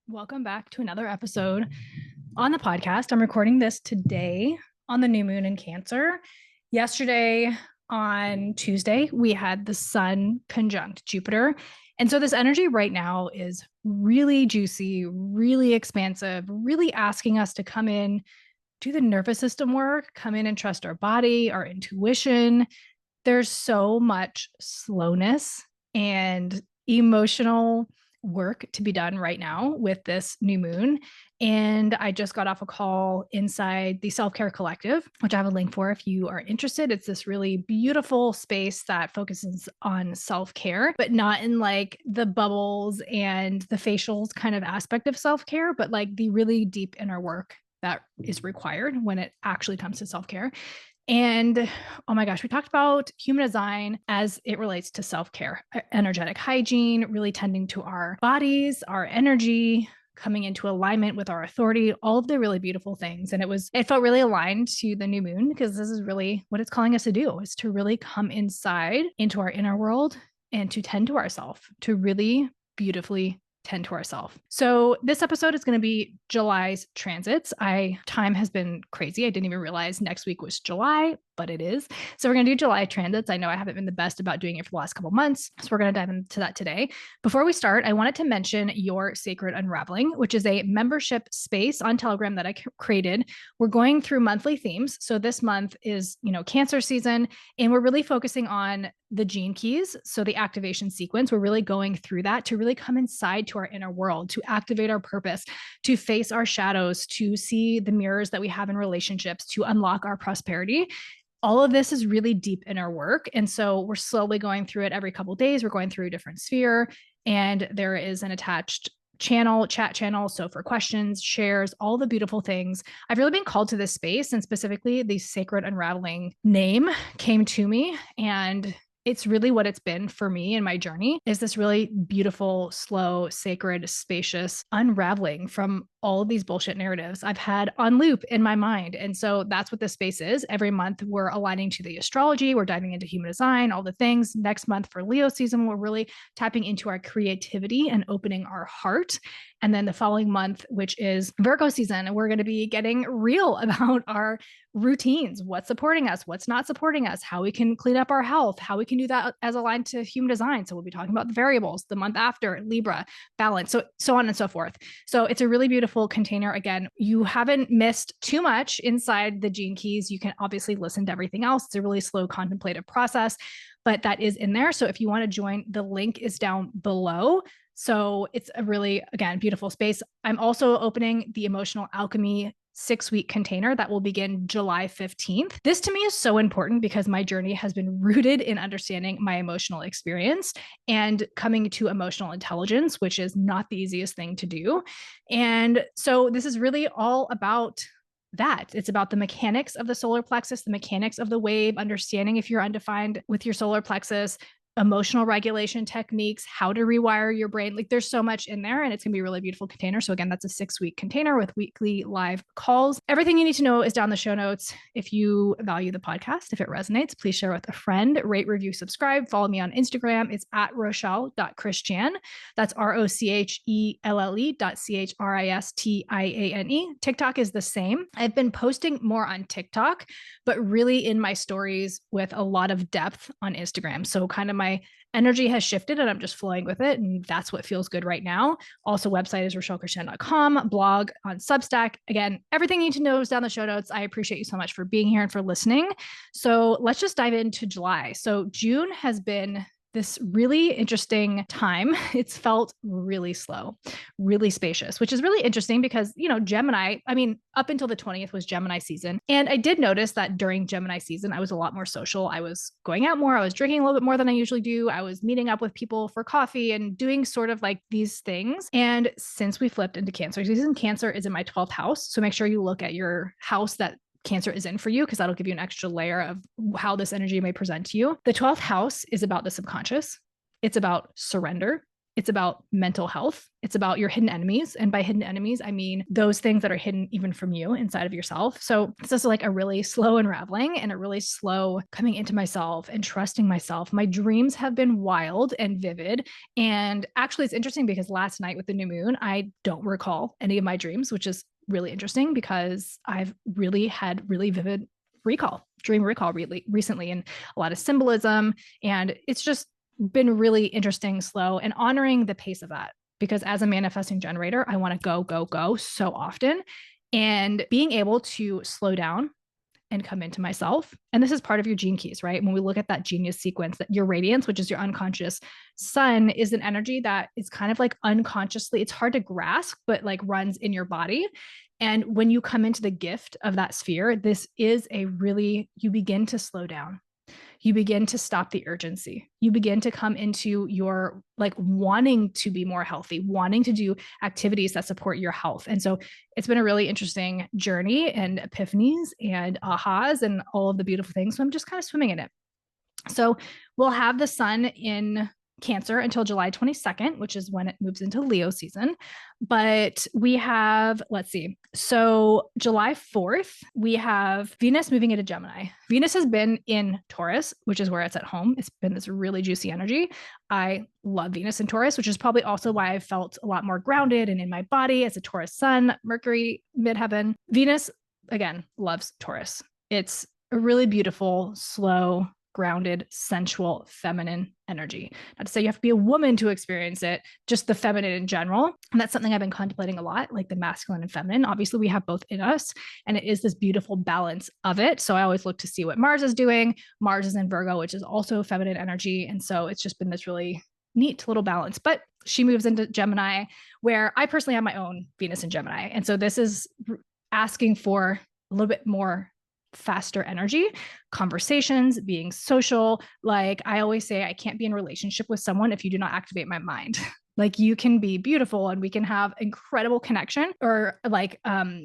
Welcome back to another episode on the podcast. I'm recording this today on the new moon in Cancer. Yesterday on Tuesday, we had the sun conjunct Jupiter. And so this energy right now is really juicy, really expansive, really asking us to come in, do the nervous system work, come in and trust our body, our intuition. There's so much slowness and emotional work to be done right now with this new moon. And I just got off a call inside the Self Care Collective, which I have a link for if you are interested. It's this really beautiful space that focuses on self care, but not in like the bubbles and the facials kind of aspect of self care, but like the really deep inner work that is required when it actually comes to self care. And oh my gosh, we talked about human design as it relates to self care, energetic hygiene, really tending to our bodies, our energy, coming into alignment with our authority, all of the really beautiful things. And it felt really aligned to the new moon because this is really what it's calling us to do, is to really come inside into our inner world and to tend to ourselves, to really beautifully tend to ourselves. So this episode is going to be July's transits. Time has been crazy. I didn't even realize next week was July, but it is. So we're going to do July transits. I know I haven't been the best about doing it for the last couple months. So we're going to dive into that today. Before we start, I wanted to mention Your Sacred Unraveling, which is a membership space on Telegram that I created. We're going through monthly themes. So this month is, Cancer season, and we're really focusing on the gene keys. So the activation sequence, we're really going through that to really come inside to our inner world, to activate our purpose, to face our shadows, to see the mirrors that we have in relationships, to unlock our prosperity. All of this is really deep inner work. And so we're slowly going through it every couple of days. We're going through a different sphere, and there is an attached chat channel. So for questions, shares, all the beautiful things. I've really been called to this space, and specifically the Sacred Unraveling name came to me, and it's really what it's been for me in my journey, is this really beautiful, slow, sacred, spacious unraveling from all of these bullshit narratives I've had on loop in my mind. And so that's what this space is. Every month we're aligning to the astrology, we're diving into human design, all the things. Next month for Leo season, we're really tapping into our creativity and opening our heart. And then the following month, which is Virgo season, we're going to be getting real about our routines, what's supporting us, what's not supporting us, how we can clean up our health, how we can do that as aligned to human design. So we'll be talking about the variables. The month after, Libra, balance, so on and so forth. So it's a really beautiful container. Again, you haven't missed too much inside the gene keys. You can obviously listen to everything else. It's a really slow contemplative process, but that is in there. So if you want to join, the link is down below. So it's a really, again, beautiful space. I'm also opening the Emotional Alchemy 6-week container that will begin July 15th. This to me is so important because my journey has been rooted in understanding my emotional experience and coming to emotional intelligence, which is not the easiest thing to do. And so this is really all about that. It's about the mechanics of the solar plexus, the mechanics of the wave, understanding if you're undefined with your solar plexus, emotional regulation techniques, how to rewire your brain. Like there's so much in there, and it's going to be a really beautiful container. So again, that's a 6-week container with weekly live calls. Everything you need to know is down the show notes. If you value the podcast, if it resonates, please share with a friend, rate, review, subscribe, follow me on Instagram. It's at Rochelle.Christiane. That's ROCHELLE.CHRISTIANE. TikTok is the same. I've been posting more on TikTok, but really in my stories with a lot of depth on Instagram. So kind of my energy has shifted and I'm just flowing with it. And that's what feels good right now. Also, website is RochelleChristiane.com, blog on Substack. Again, everything you need to know is down the show notes. I appreciate you so much for being here and for listening. So let's just dive into July. So June has been this really interesting time. It's felt really slow, really spacious, which is really interesting because, Gemini, up until the 20th was Gemini season. And I did notice that during Gemini season, I was a lot more social. I was going out more. I was drinking a little bit more than I usually do. I was meeting up with people for coffee and doing sort of like these things. And since we flipped into Cancer season, Cancer is in my 12th house. So make sure you look at your house that Cancer is in for you, because that'll give you an extra layer of how this energy may present to you. The 12th house is about the subconscious. It's about surrender. It's about mental health. It's about your hidden enemies. And by hidden enemies, I mean those things that are hidden even from you inside of yourself. So it's just like a really slow unraveling and a really slow coming into myself and trusting myself. My dreams have been wild and vivid. And actually, it's interesting because last night with the new moon, I don't recall any of my dreams, which is really interesting because I've really had really vivid dream recall really recently, and a lot of symbolism. And it's just been really interesting, slow, and honoring the pace of that. Because as a manifesting generator, I want to go, go, go so often. And being able to slow down and come into myself. And this is part of your gene keys, right? When we look at that genius sequence, that your radiance, which is your unconscious sun, is an energy that is kind of like unconsciously, it's hard to grasp, but like runs in your body. And when you come into the gift of that sphere, this is you begin to slow down. You begin to stop the urgency. You begin to come into your like wanting to be more healthy, wanting to do activities that support your health. And so it's been a really interesting journey and epiphanies and ahas and all of the beautiful things. So I'm just kind of swimming in it. So we'll have the sun in Cancer until July 22nd, which is when it moves into Leo season. But we have, let's see. So July 4th, we have Venus moving into Gemini. Venus has been in Taurus, which is where it's at home. It's been this really juicy energy. I love Venus in Taurus, which is probably also why I felt a lot more grounded and in my body as a Taurus sun, Mercury, midheaven. Venus, again, loves Taurus. It's a really beautiful, slow, grounded, sensual, feminine energy. Not to say you have to be a woman to experience it, just the feminine in general. And that's something I've been contemplating a lot, like the masculine and feminine. Obviously, we have both in us, and it is this beautiful balance of it. So I always look to see what Mars is doing. Mars is in Virgo, which is also feminine energy. And so it's just been this really neat little balance. But she moves into Gemini, where I personally have my own Venus in Gemini. And so this is asking for a little bit more faster energy, conversations, being social. Like I always say, I can't be in a relationship with someone if you do not activate my mind. Like you can be beautiful and we can have incredible connection, or like, oh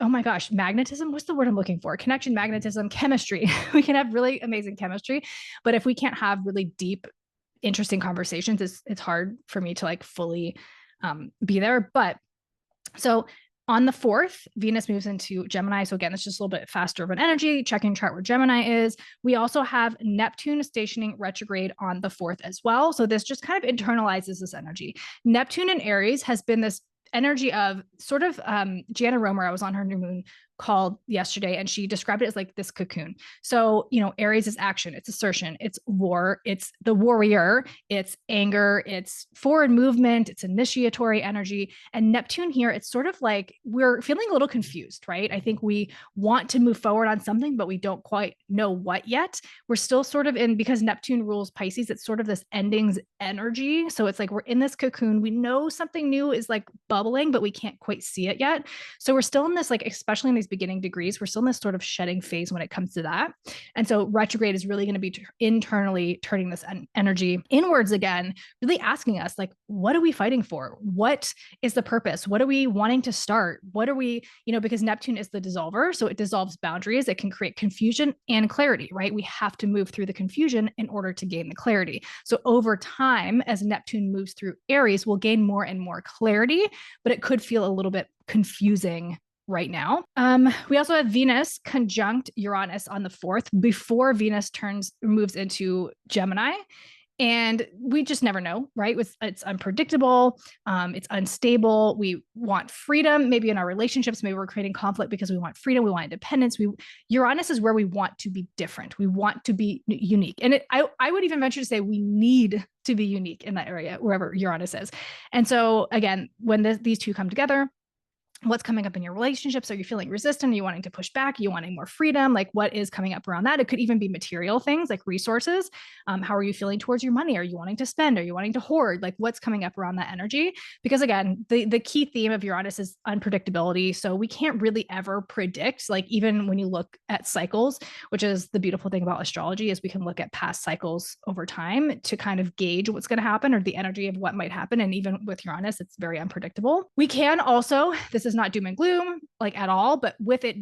my gosh, magnetism. What's the word I'm looking for? Connection, magnetism, chemistry. We can have really amazing chemistry, but if we can't have really deep, interesting conversations, it's hard for me to like fully be there. But so on the 4th, Venus moves into Gemini. So again, it's just a little bit faster of an energy, checking chart where Gemini is. We also have Neptune stationing retrograde on the 4th as well. So this just kind of internalizes this energy. Neptune in Aries has been this energy of sort of Gianna Romer, I was on her new moon called yesterday, and she described it as like this cocoon. So, Aries is action, it's assertion, it's war, it's the warrior, it's anger, it's forward movement, it's initiatory energy. And Neptune here, it's sort of like we're feeling a little confused, right? I think we want to move forward on something, but we don't quite know what yet. We're still sort of in, because Neptune rules Pisces, it's sort of this endings energy. So it's like we're in this cocoon. We know something new is like bubbling, but we can't quite see it yet. So we're still in this, like, especially in these beginning degrees, we're still in this sort of shedding phase when it comes to that. And so retrograde is really going to be internally turning this energy inwards again, really asking us, like, what are we fighting for? What is the purpose? What are we wanting to start? What are we, because Neptune is the dissolver. So it dissolves boundaries. It can create confusion and clarity, right? We have to move through the confusion in order to gain the clarity. So over time, as Neptune moves through Aries, we'll gain more and more clarity, but it could feel a little bit confusing right now. We also have Venus conjunct Uranus on the 4th before Venus moves into Gemini. And we just never know, right? It's unpredictable. It's unstable. We want freedom. Maybe in our relationships, maybe we're creating conflict because we want freedom. We want independence. Uranus is where we want to be different. We want to be unique. And I would even venture to say we need to be unique in that area, wherever Uranus is. And so again, when these two come together, what's coming up in your relationships? Are you feeling resistant? Are you wanting to push back? Are you wanting more freedom? Like, what is coming up around that? It could even be material things like resources. How are you feeling towards your money? Are you wanting to spend? Are you wanting to hoard? Like, what's coming up around that energy? Because again, the key theme of Uranus is unpredictability. So we can't really ever predict, like, even when you look at cycles, which is the beautiful thing about astrology, is we can look at past cycles over time to kind of gauge what's going to happen or the energy of what might happen. And even with Uranus, it's very unpredictable. We can also, this is not doom and gloom like at all, but with it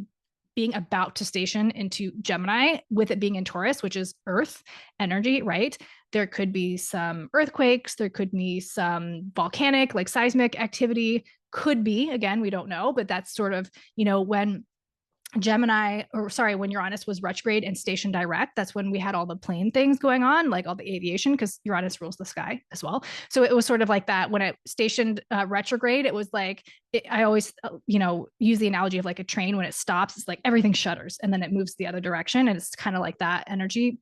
being about to station into Gemini, with it being in Taurus, which is earth energy, right? There could be some earthquakes. There could be some volcanic, like seismic activity. Could be, again, we don't know, but that's sort of, when when Uranus was retrograde and stationed direct, that's when we had all the plane things going on, like all the aviation, because Uranus rules the sky as well. So it was sort of like that when it stationed retrograde, it was like, I always, use the analogy of like a train when it stops, it's like everything shutters and then it moves the other direction. And it's kind of like that energy,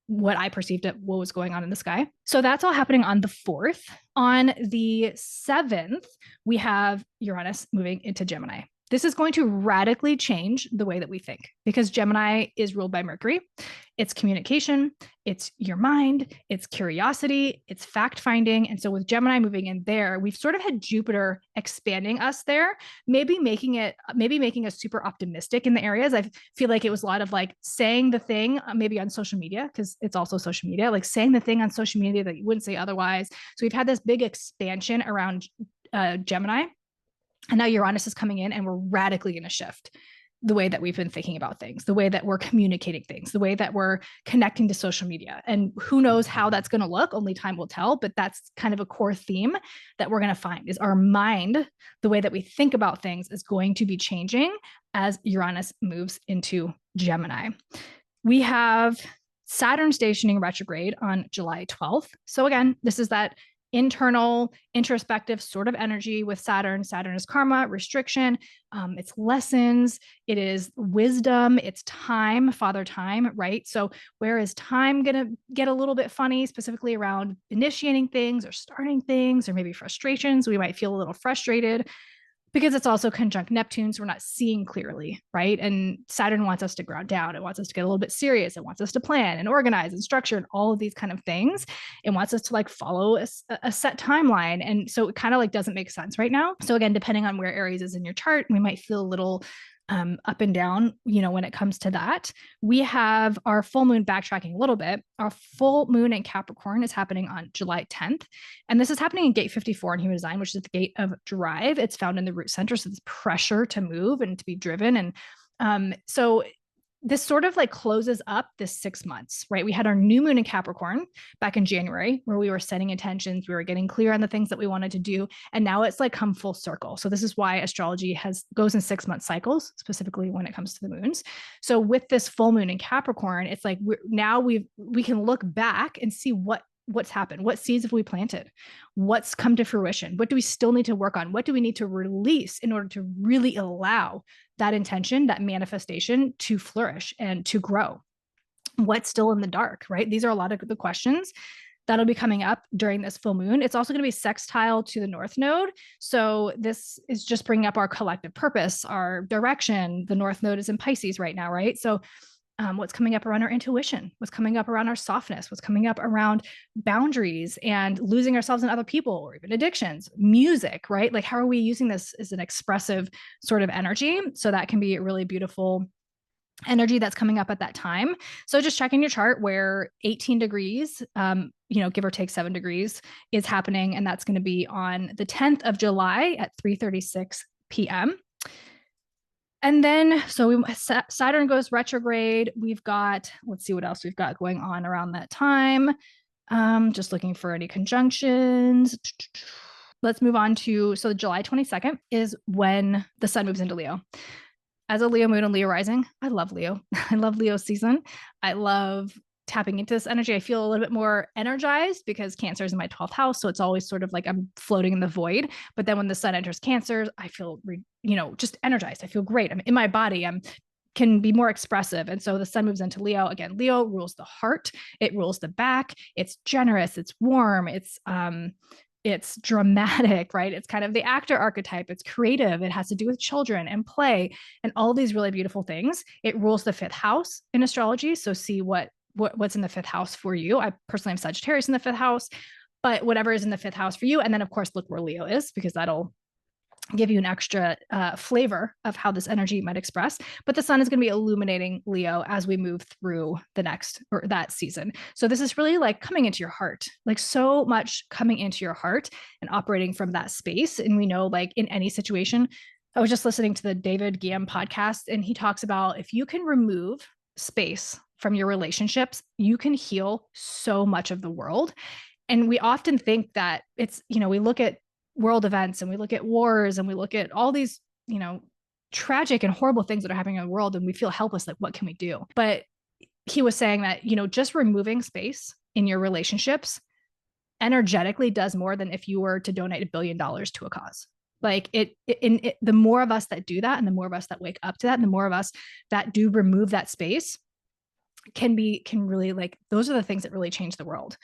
what I perceived it, what was going on in the sky. So that's all happening on the 4th. On the 7th, we have Uranus moving into Gemini. This is going to radically change the way that we think because Gemini is ruled by Mercury. It's communication, it's your mind, it's curiosity, it's fact finding. And so with Gemini moving in there, we've sort of had Jupiter expanding us there, maybe making us super optimistic in the areas. I feel like it was a lot of like saying the thing, maybe on social media, because it's also social media, like saying the thing on social media that you wouldn't say otherwise. So we've had this big expansion around Gemini. And now Uranus is coming in and we're radically going to shift the way that we've been thinking about things, the way that we're communicating things, the way that we're connecting to social media. And who knows how that's going to look, only time will tell, but that's kind of a core theme that we're going to find is our mind, the way that we think about things is going to be changing as Uranus moves into Gemini. We have Saturn stationing retrograde on July 12th. So again, this is that internal, introspective sort of energy with Saturn. Saturn is karma, restriction, it's lessons, it is wisdom, it's time, father time, right? So where is time going to get a little bit funny, specifically around initiating things or starting things or maybe frustrations? We might feel a little frustrated because it's also conjunct Neptune, so we're not seeing clearly, right? And Saturn wants us to ground down. It wants us to get a little bit serious. It wants us to plan and organize and structure and all of these kind of things. It wants us to like follow a set timeline. And so it kind of like doesn't make sense right now. So again, depending on where Aries is in your chart, we might feel a little up and down, when it comes to that. We have our full moon backtracking a little bit. Our full moon in Capricorn is happening on July 10th. And this is happening in gate 54 in human design, which is the gate of drive. It's found in the root center. So it's pressure to move and to be driven. And so this sort of like closes up this 6 months, right? We had our new moon in Capricorn back in January where we were setting intentions, we were getting clear on the things that we wanted to do. And now it's like come full circle. So this is why astrology goes in 6 month cycles, specifically when it comes to the moons. So with this full moon in Capricorn, it's like we can look back and see what's happened, what seeds have we planted, what's come to fruition, what do we still need to work on, what do we need to release in order to really allow that intention, that manifestation to flourish and to grow, what's still in the dark, right? These are a lot of the questions that'll be coming up during this full moon. It's also going to be sextile to the North Node. So this is just bringing up our collective purpose, our direction. The North Node is in Pisces right now, right? So what's coming up around our intuition, what's coming up around our softness, what's coming up around boundaries and losing ourselves in other people or even addictions, music, right? Like how are we using this as an expressive sort of energy? So that can be a really beautiful energy that's coming up at that time. So just checking your chart where 18 degrees, give or take 7 degrees is happening. And that's going to be on the 10th of July at 3:36 p.m. And then, Saturn goes retrograde. We've got, let's see what else we've got going on around that time. Just looking for any conjunctions. Let's move on to, so July 22nd is when the sun moves into Leo. As a Leo moon and Leo rising, I love Leo. I love Leo season. I love tapping into this energy. I feel a little bit more energized because Cancer is in my 12th house. So it's always sort of like I'm floating in the void. But then when the sun enters Cancer, I feel, just energized. I feel great. I'm in my body. Can be more expressive. And so the sun moves into Leo. Again, Leo rules the heart. It rules the back. It's generous. It's warm. It's dramatic, right? It's kind of the actor archetype. It's creative. It has to do with children and play and all these really beautiful things. It rules the 5th house in astrology. So see what's in the 5th house for you. I personally have Sagittarius in the 5th house, but whatever is in the 5th house for you. And then of course, look where Leo is because that'll give you an extra flavor of how this energy might express. But the sun is going to be illuminating Leo as we move through that season. So this is really like coming into your heart, like so much coming into your heart and operating from that space. And we know like in any situation, I was just listening to the David Guillaume podcast and he talks about if you can remove space from your relationships, you can heal so much of the world. And we often think that it's, we look at world events and we look at wars and we look at all these, tragic and horrible things that are happening in the world, and we feel helpless. Like, what can we do? But he was saying that, just removing space in your relationships energetically does more than if you were to donate $1 billion to a cause. Like the more of us that do that, and the more of us that wake up to that, and the more of us that do remove that space can really, like, those are the things that really change the world.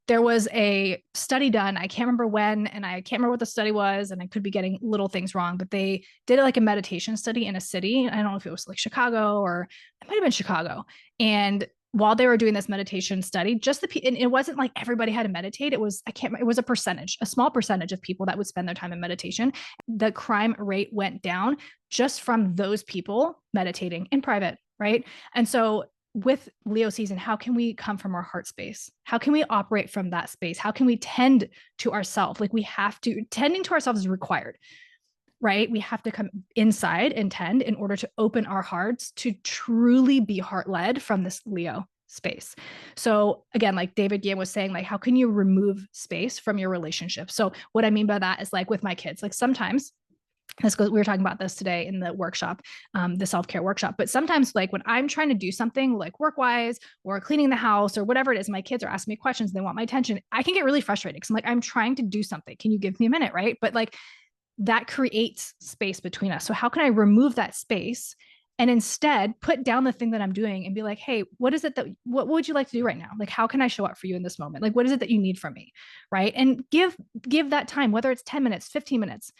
There was a study done, I can't remember when, and I can't remember what the study was, and I could be getting little things wrong, but they did like a meditation study in a city. I don't know if it was like Chicago, or it might've been Chicago. And while they were doing this meditation study, and it wasn't like everybody had to meditate. It was a small percentage of people that would spend their time in meditation. The crime rate went down just from those people meditating in private, right? And so with Leo season, how can we come from our heart space? How can we operate from that space? How can we tend to ourselves? Like, tending to ourselves is required, right? We have to come inside and tend in order to open our hearts to truly be heart-led from this Leo space. So again, like David Guillen was saying, like, how can you remove space from your relationship? So what I mean by that is, like, with my kids, like, sometimes we were talking about this today in the workshop, the self-care workshop. But sometimes, like, when I'm trying to do something like work-wise or cleaning the house or whatever it is, my kids are asking me questions, they want my attention, I can get really frustrated because I'm like, I'm trying to do something. Can you give me a minute? Right. But like, that creates space between us. So how can I remove that space and instead put down the thing that I'm doing and be like, hey, what would you like to do right now? Like, how can I show up for you in this moment? Like, what is it that you need from me? Right. And give that time, whether it's 10 minutes, 15 minutes.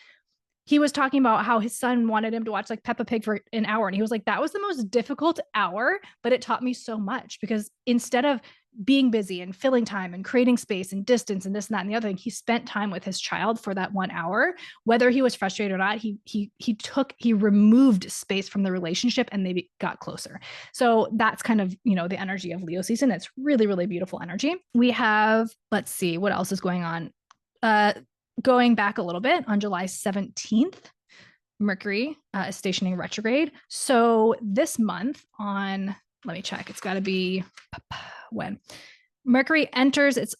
He was talking about how his son wanted him to watch like Peppa Pig for an hour. And he was like, that was the most difficult hour, but it taught me so much, because instead of being busy and filling time and creating space and distance and this and that and the other thing, he spent time with his child for that 1 hour. Whether he was frustrated or not, he removed space from the relationship and they got closer. So that's kind of, the energy of Leo season. It's really, really beautiful energy. We have, let's see, what else is going on? Going back a little bit, on July 17th, Mercury is stationing retrograde. So this month let me check, it's got to be when Mercury enters its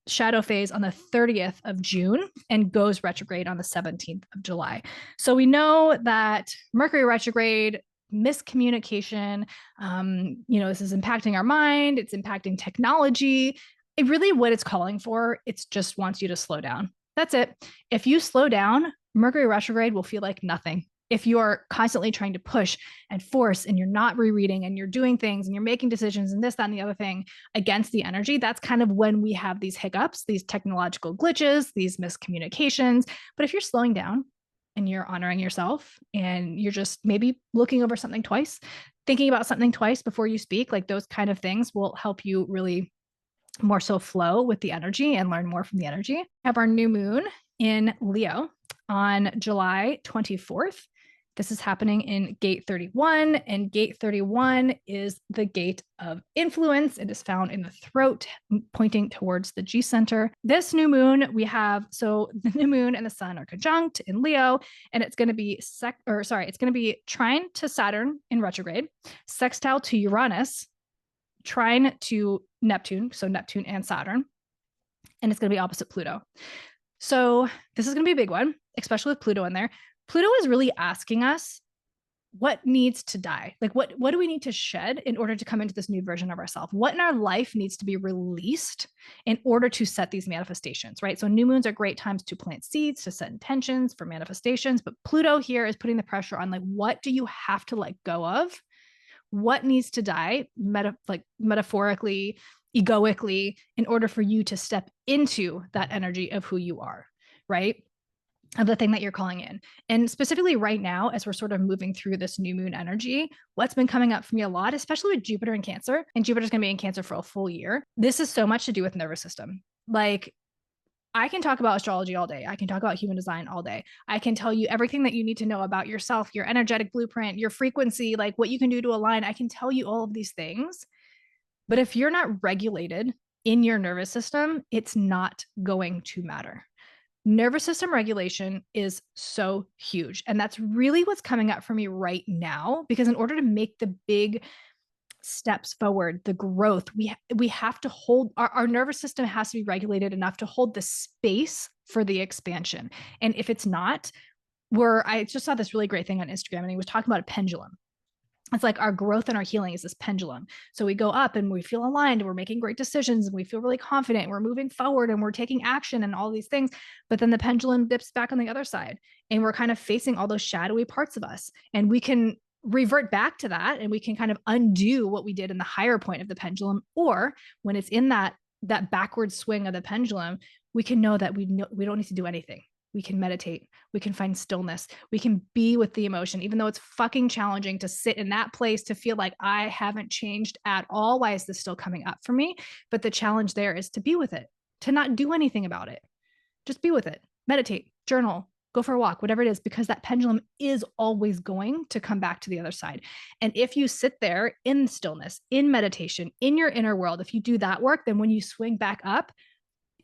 shadow phase on the 30th of June and goes retrograde on the 17th of July. So we know that Mercury retrograde, miscommunication, this is impacting our mind, it's impacting technology. What it's calling for, it's just wants you to slow down. That's it. If you slow down, Mercury retrograde will feel like nothing. If you are constantly trying to push and force and you're not rereading and you're doing things and you're making decisions and this, that, and the other thing against the energy, that's kind of when we have these hiccups, these technological glitches, these miscommunications. But if you're slowing down and you're honoring yourself and you're just maybe looking over something twice, thinking about something twice before you speak, like those kind of things will help you really more so flow with the energy and learn more from the energy. We have our new moon in Leo on July 24th. This is happening in gate 31, and gate 31 is the gate of influence. It is found in the throat, pointing towards the G center. This new moon, so the new moon and the sun are conjunct in Leo, and it's going to be it's going to be trine to Saturn in retrograde, sextile to Uranus, trine to Neptune, so Neptune and Saturn, and it's going to be opposite Pluto. So this is going to be a big one, especially with Pluto in there. Pluto is really asking us what needs to die. Like, what do we need to shed in order to come into this new version of ourselves? What in our life needs to be released in order to set these manifestations, right? So new moons are great times to plant seeds, to set intentions for manifestations, but Pluto here is putting the pressure on, like, what do you have to let go of? What needs to die, metaphorically, egoically, in order for you to step into that energy of who you are, right? Of the thing that you're calling in. And specifically right now, as we're sort of moving through this new moon energy, what's been coming up for me a lot, especially with Jupiter in Cancer, and Jupiter's going to be in Cancer for a full year. This is so much to do with nervous system. Like, I can talk about astrology all day. I can talk about human design all day. I can tell you everything that you need to know about yourself, your energetic blueprint, your frequency, like what you can do to align. I can tell you all of these things. But if you're not regulated in your nervous system, it's not going to matter. Nervous system regulation is so huge. And that's really what's coming up for me right now, because in order to make the big steps forward, the growth. We have to hold our nervous system has to be regulated enough to hold the space for the expansion. And if it's not, I just saw this really great thing on Instagram, and he was talking about a pendulum. It's like our growth and our healing is this pendulum. So we go up and we feel aligned and we're making great decisions and we feel really confident and we're moving forward and we're taking action and all these things. But then the pendulum dips back on the other side and we're kind of facing all those shadowy parts of us. And we can revert back to that and we can kind of undo what we did in the higher point of the pendulum. Or when it's in that backward swing of the pendulum, we can know that we don't need to do anything. We can meditate. We can find stillness. We can be with the emotion, even though it's fucking challenging to sit in that place, to feel like I haven't changed at all. Why is this still coming up for me? But the challenge there is to be with it, to not do anything about it. Just be with it. Meditate, journal, go for a walk, whatever it is, because that pendulum is always going to come back to the other side. And if you sit there in stillness, in meditation, in your inner world, if you do that work, then when you swing back up,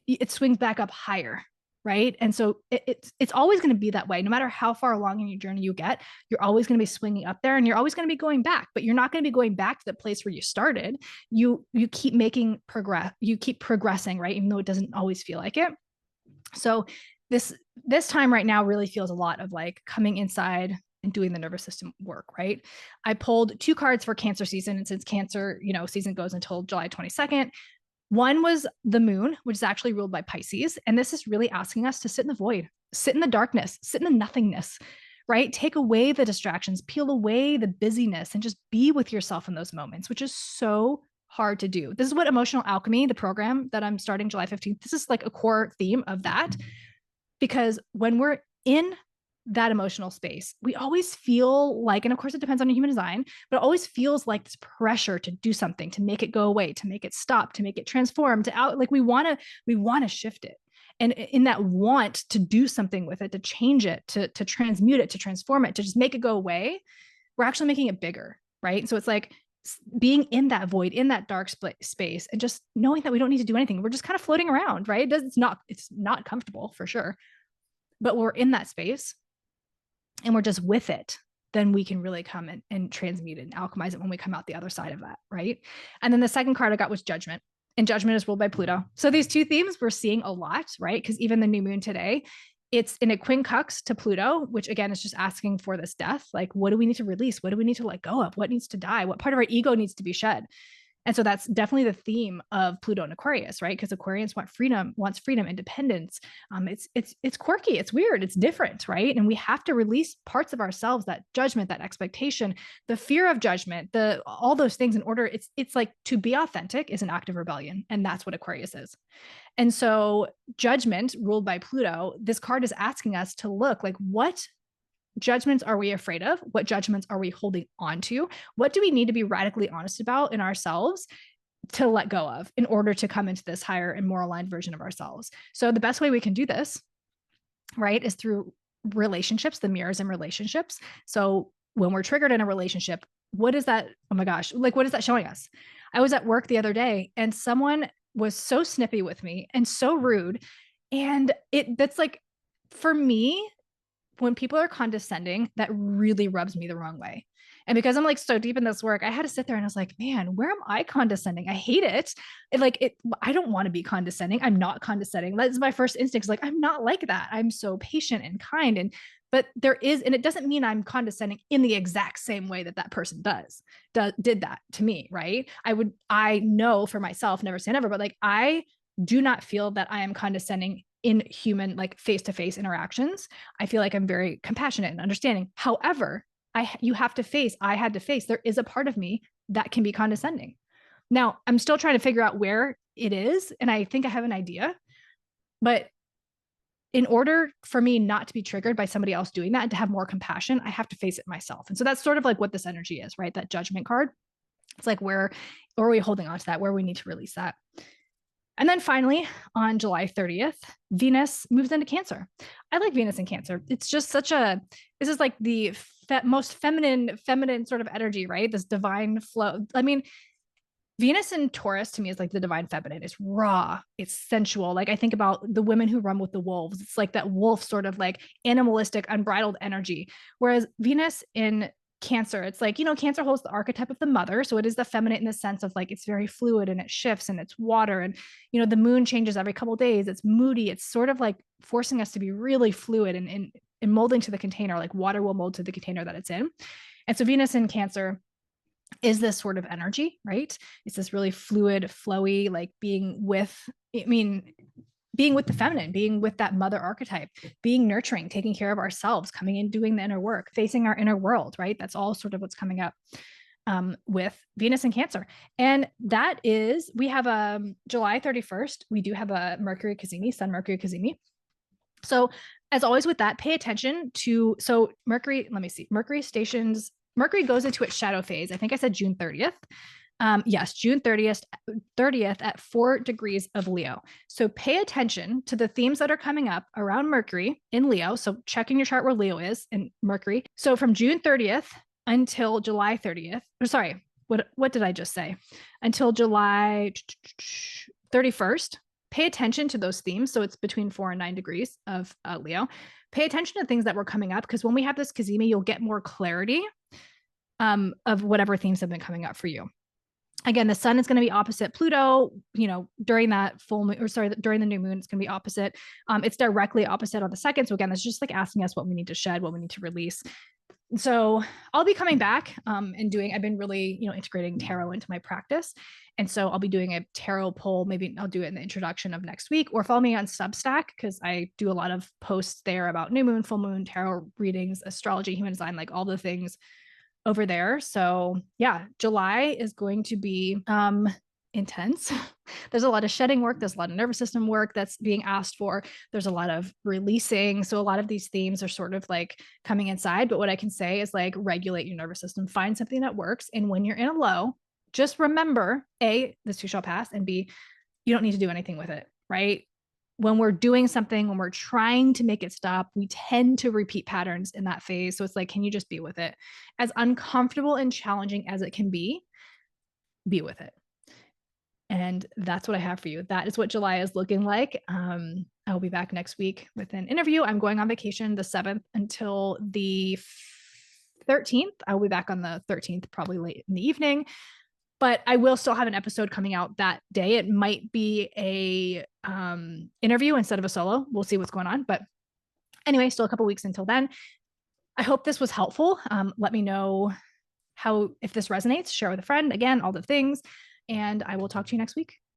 it swings back up higher. Right. And so it's always going to be that way. No matter how far along in your journey you get, you're always going to be swinging up there and you're always going to be going back, but you're not going to be going back to the place where you started. You keep making progress. You keep progressing, right? Even though it doesn't always feel like it. So this time right now really feels a lot of like coming inside and doing the nervous system work, right? I pulled 2 cards for Cancer season. And since Cancer, season goes until July 22nd, one was the moon, which is actually ruled by Pisces. And this is really asking us to sit in the void, sit in the darkness, sit in the nothingness, right? Take away the distractions, peel away the busyness, and just be with yourself in those moments, which is so hard to do. This is what Emotional Alchemy, the program that I'm starting July 15th, this is like a core theme of that. Because when we're in that emotional space, we always feel like, and of course it depends on your human design, but it always feels like this pressure to do something, to make it go away, to make it stop, to make it transform, like we want to shift it. And in that want to do something with it, to change it, to transmute it, to transform it, to just make it go away, we're actually making it bigger, right? So it's like being in that void, in that dark space, and just knowing that we don't need to do anything. We're just kind of floating around, right? It's not comfortable for sure, but we're in that space and we're just with it, then we can really come and transmute it and alchemize it when we come out the other side of that, right? And then the second card I got was Judgment. And Judgment is ruled by Pluto. So these 2 themes we're seeing a lot, right? Because even the new moon today, it's in a quincunx to Pluto, which again is just asking for this death. Like, what do we need to release? What do we need to let go of? What needs to die? What part of our ego needs to be shed? And so that's definitely the theme of Pluto and Aquarius, right? Because Aquarius wants freedom, independence. It's quirky, it's weird, it's different, right? And we have to release parts of ourselves, that judgment, that expectation, the fear of judgment, all those things in order. It's like to be authentic is an act of rebellion, and that's what Aquarius is. And so Judgment, ruled by Pluto, this card is asking us to look like, what judgments are we afraid of? What judgments are we holding on to? What do we need to be radically honest about in ourselves to let go of in order to come into this higher and more aligned version of ourselves? So the best way we can do this, right, is through relationships, the mirrors in relationships. So when we're triggered in a relationship, what is that? Oh my gosh, like, what is that showing us? I was at work the other day and someone was so snippy with me and so rude. And that's like, for me, when people are condescending, that really rubs me the wrong way. And because I'm like so deep in this work, I had to sit there and I was like, man, where am I condescending? I hate it. I don't want to be condescending. I'm not condescending. That's my first instinct. Like, I'm not like that. I'm so patient and kind. But there is, and it doesn't mean I'm condescending in the exact same way that person did that to me. Right. I know for myself, never say never, but like, I do not feel that I am condescending in human, like face-to-face interactions. I feel like I'm very compassionate and understanding. However, I had to face, there is a part of me that can be condescending. Now, I'm still trying to figure out where it is. And I think I have an idea, but in order for me not to be triggered by somebody else doing that and to have more compassion, I have to face it myself. And so that's sort of like what this energy is, right? That Judgment card. It's like, where are we holding on to that? Where we need to release that? And then finally, on July 30th, Venus moves into Cancer. I like Venus in Cancer. It's just this is like the most feminine sort of energy, right? This divine flow. I mean, Venus in Taurus to me is like the divine feminine. It's raw, it's sensual. Like, I think about the women who run with the wolves. It's like that wolf sort of like animalistic, unbridled energy. Whereas Venus in Cancer. It's like, Cancer holds the archetype of the mother. So it is the feminine in the sense of like, it's very fluid and it shifts and it's water. And, the moon changes every couple of days. It's moody. It's sort of like forcing us to be really fluid and molding to the container, like water will mold to the container that it's in. And so Venus in Cancer is this sort of energy, right? It's this really fluid, flowy, like being with the feminine, being with that mother archetype, being nurturing, taking care of ourselves, coming in, doing the inner work, facing our inner world, right? That's all sort of what's coming up with Venus and Cancer. And that is, we have July 31st, we do have a Mercury Cazimi, Sun Mercury Cazimi. So as always with that, pay attention to, so Mercury, let me see, Mercury goes into its shadow phase. I think I said June 30th. Yes, June 30th at 4 degrees of Leo. So pay attention to the themes that are coming up around Mercury in Leo. So checking your chart where Leo is in Mercury. So from June 30th until July 30th, or sorry, what did I just say? Until July 31st, pay attention to those themes. So it's between 4 and 9 degrees of Leo. Pay attention to things that were coming up, because when we have this Cazimi, you'll get more clarity of whatever themes have been coming up for you. Again, the sun is going to be opposite Pluto, during that during the new moon, it's going to be opposite. It's directly opposite on the 2nd. So again, it's just like asking us what we need to shed, what we need to release. So I'll be coming back and I've been really, integrating tarot into my practice. And so I'll be doing a tarot poll. Maybe I'll do it in the introduction of next week, or follow me on Substack, because I do a lot of posts there about new moon, full moon, tarot readings, astrology, human design, like all the things over there. So yeah, July is going to be intense. There's a lot of shedding work. There's a lot of nervous system work that's being asked for. There's a lot of releasing. So a lot of these themes are sort of like coming inside. But what I can say is like, regulate your nervous system, find something that works. And when you're in a low, just remember, A, this too shall pass, and B, you don't need to do anything with it, right? When we're doing something, when we're trying to make it stop, we tend to repeat patterns in that phase. So it's like, can you just be with it? As uncomfortable and challenging as it can be with it. And that's what I have for you. That is what July is looking like. I'll be back next week with an interview. I'm going on vacation the 7th until the 13th. I'll be back on the 13th, probably late in the evening. But I will still have an episode coming out that day. It might be a interview instead of a solo. We'll see what's going on. But anyway, still a couple weeks until then. I hope this was helpful. Let me know if this resonates. Share with a friend. Again, all the things. And I will talk to you next week.